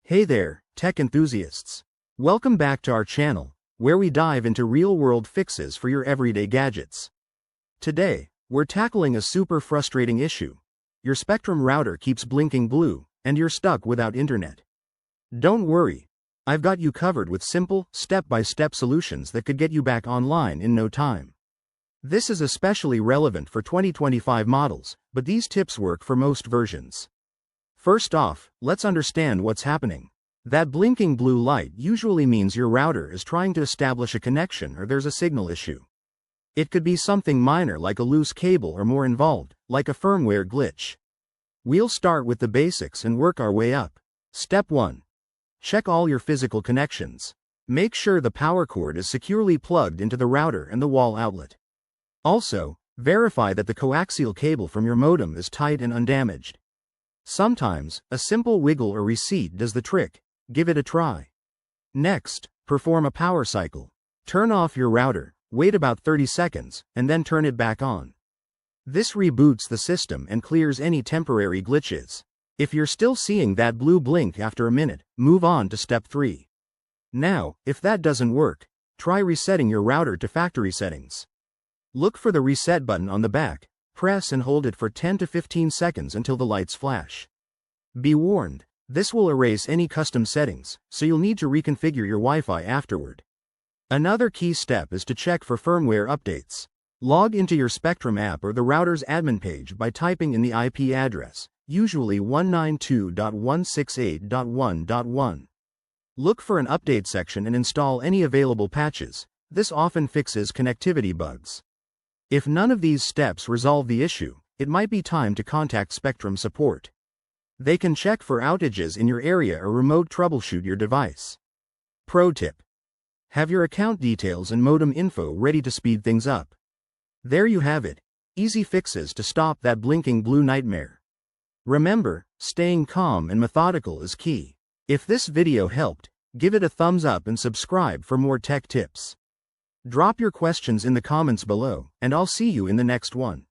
Hey there, tech enthusiasts. Welcome back to our channel, where we dive into real-world fixes for your everyday gadgets. Today, we're tackling a super frustrating issue. Your Spectrum router keeps blinking blue, and you're stuck without internet. Don't worry. I've got you covered with simple, step-by-step solutions that could get you back online in no time. This is especially relevant for 2025 models, but these tips work for most versions. First off, let's understand what's happening. That blinking blue light usually means your router is trying to establish a connection or there's a signal issue. It could be something minor like a loose cable or more involved, like a firmware glitch. We'll start with the basics and work our way up. Step 1. Check all your physical connections. Make sure the power cord is securely plugged into the router and the wall outlet. Also, verify that the coaxial cable from your modem is tight and undamaged. Sometimes, a simple wiggle or reset does the trick. Give it a try. Next, perform a power cycle. Turn off your router, wait about 30 seconds, and then turn it back on. This reboots the system and clears any temporary glitches. If you're still seeing that blue blink after a minute, move on to step 3. Now, if that doesn't work, try resetting your router to factory settings. Look for the reset button on the back. Press and hold it for 10 to 15 seconds until the lights flash. Be warned, this will erase any custom settings, so you'll need to reconfigure your Wi-Fi afterward. Another key step is to check for firmware updates. Log into your Spectrum app or the router's admin page by typing in the IP address, usually 192.168.1.1. Look for an update section and install any available patches. This often fixes connectivity bugs. If none of these steps resolve the issue, it might be time to contact Spectrum support. They can check for outages in your area or remote troubleshoot your device. Pro tip: have your account details and modem info ready to speed things up. There you have it, easy fixes to stop that blinking blue nightmare. Remember, staying calm and methodical is key. If this video helped, give it a thumbs up and subscribe for more tech tips. Drop your questions in the comments below, and I'll see you in the next one.